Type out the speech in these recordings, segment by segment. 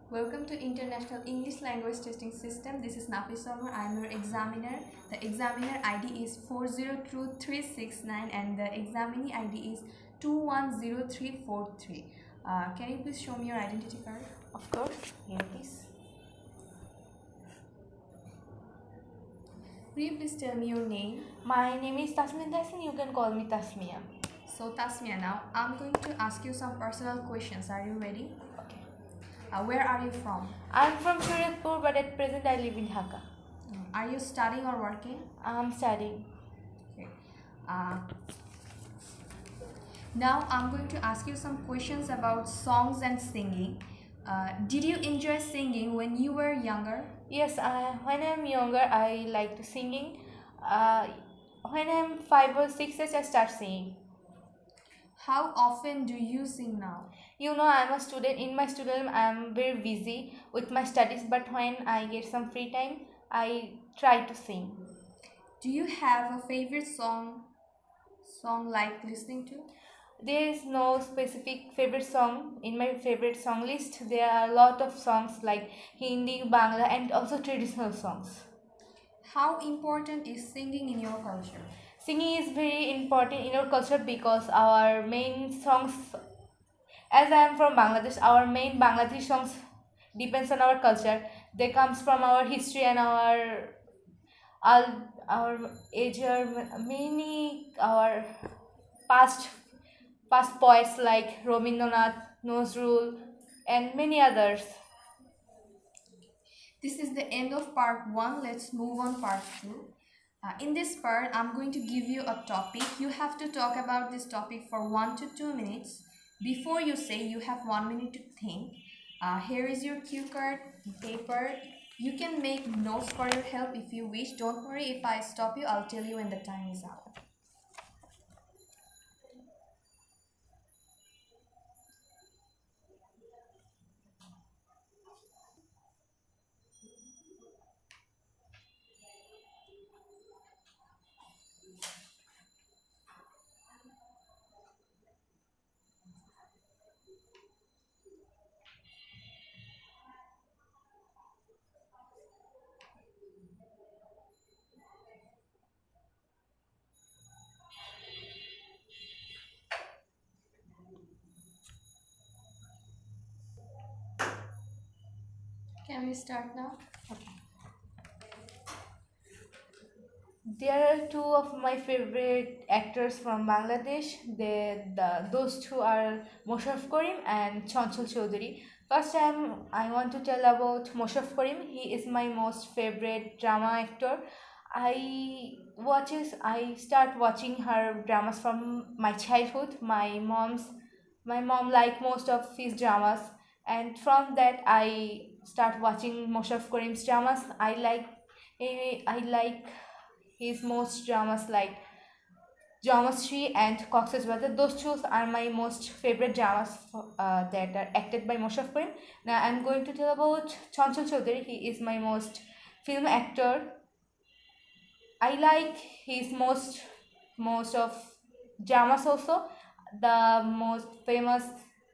Welcome to International English Language Testing System. This is Nafisa. I am your examiner. The examiner ID is 4022369 and the examinee ID is 210343. Can you please show me your identity card? Of course, here it is. Will you please tell me your name? My name is Tasmya and you can call me Tasmya. So Tasmya, now I'm going to ask you some personal questions. Are you ready? Okay. Where are you from? I'm from Suratpur, but at present I live in Dhaka. Are you studying or working? I'm studying. Okay. Now I'm going to ask you some questions about songs and singing. Did you enjoy singing when you were younger? Yes, when I'm younger, I like to singing. When I'm 5 or 6 years, I start singing. How often do you sing now? You know, I'm a student. In my student, I'm very busy with my studies. But when I get some free time, I try to sing. Do you have a favorite song like listening to? There is no specific favorite song in my favorite song list. There are a lot of songs like Hindi, Bangla, and also traditional songs. How important is singing in your culture? Singing is very important in our culture because our main songs, as I am from Bangladesh, our main Bangladeshi songs depends on our culture. They comes from our history and our age, many our past poets like Rabindranath, Nazrul, and many others. This is the end of part 1. Let's move on part 2. In this part, I'm going to give you a topic. You have to talk about this topic for 1 to 2 minutes. Before you say, you have 1 minute to think. Here is your cue card, paper. You can make notes for your help if you wish. Don't worry, if I stop you, I'll tell you when the time is out. Can we start now? Okay. There are two of my favorite actors from Bangladesh. Those two are Mosharraf Karim and Chanchal Chaudhary. First time I want to tell about Mosharraf Karim. He is my most favorite drama actor. I start watching her dramas from my childhood. My mom liked most of his dramas, and from that I start watching Mosharraf Karim's dramas. I like his most dramas like Geometry and Cox's Brother. Those two are my most favorite dramas that are acted by Mosharraf Karim. Now I'm going to tell about Chanchal Chaudhary. He is my most film actor. I like his most of dramas also. The most famous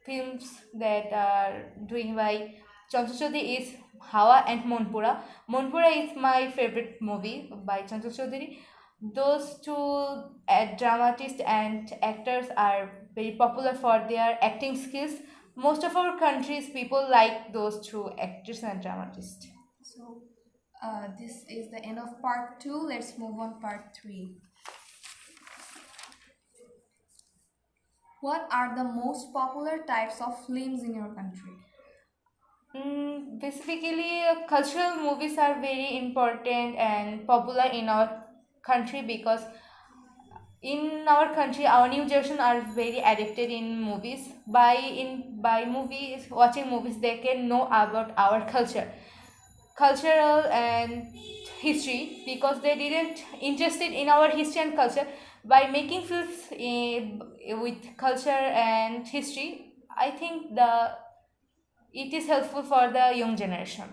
films that are doing by Chanchal Chaudhary is Hawa and Monpura. Monpura is my favorite movie by Chanchal Chaudhary. Those two dramatists and actors are very popular for their acting skills. Most of our countries people like those two actors and dramatists. So this is the end of part 2. Let's move on part 3. What are the most popular types of films in your country? Basically, cultural movies are very important and popular in our country because in our country our new generation are very addicted in movies. By movies, watching movies, they can know about our cultural and history, because they didn't interested in our history and culture. By making films with culture and history, I think it is helpful for the young generation.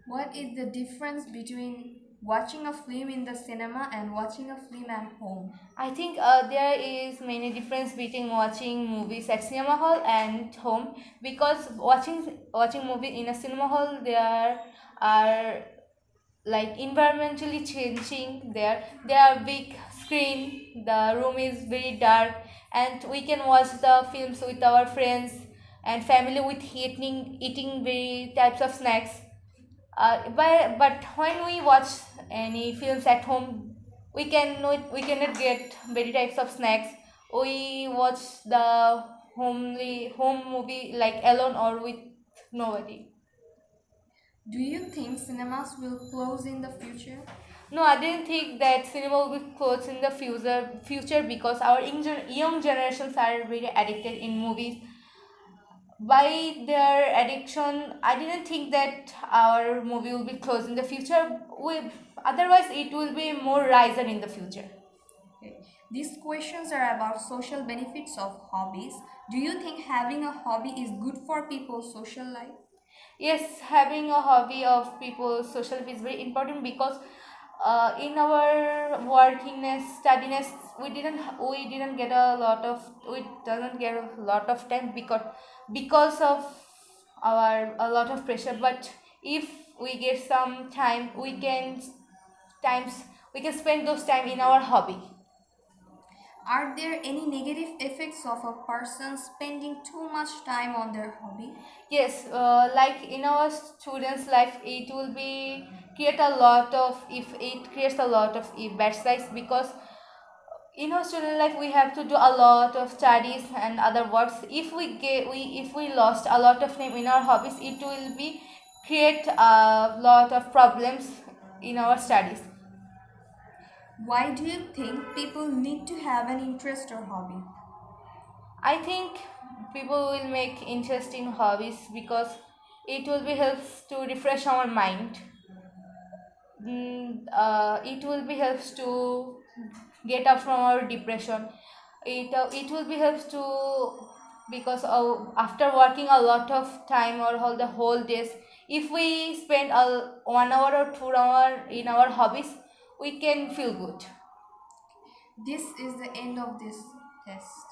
What is the difference between watching a film in the cinema and watching a film at home? I think there is many difference between watching movies at cinema hall and home, because watching movie in a cinema hall, there are like environmentally changing. There are big screen, the room is very dark, and we can watch the films with our friends and family with eating very types of snacks. But when we watch any films at home, we cannot get very types of snacks. We watch the home movie like alone or with nobody. Do you think cinemas will close in the future? No, I didn't think that cinema will be closed in the future because our young generations are very addicted in movies. By their addiction, I didn't think that our movie will be closed in the future. Otherwise, it will be more riser in the future. Okay. These questions are about social benefits of hobbies. Do you think having a hobby is good for people's social life? Yes, having a hobby of people's social life is very important because in our workingness, studiness, we didn't get a lot of we doesn't get a lot of time because of our a lot of pressure. But if we get some time, times we can spend those time in our hobby. Are there any negative effects of a person spending too much time on their hobby? Yes, like in our students' life, it will be create a lot of if it creates a lot of bad sides, because in our student life we have to do a lot of studies and other works. If we lost a lot of time in our hobbies, it will be create a lot of problems in our studies. Why do you think people need to have an interest or hobby? I think people will make interesting hobbies because it will be helps to refresh our mind. It will be helps to get up from our depression. It will be helps to because after working a lot of time or the whole days, if we spend 1 hour or 2 hour in our hobbies, we can feel good. This is the end of this test.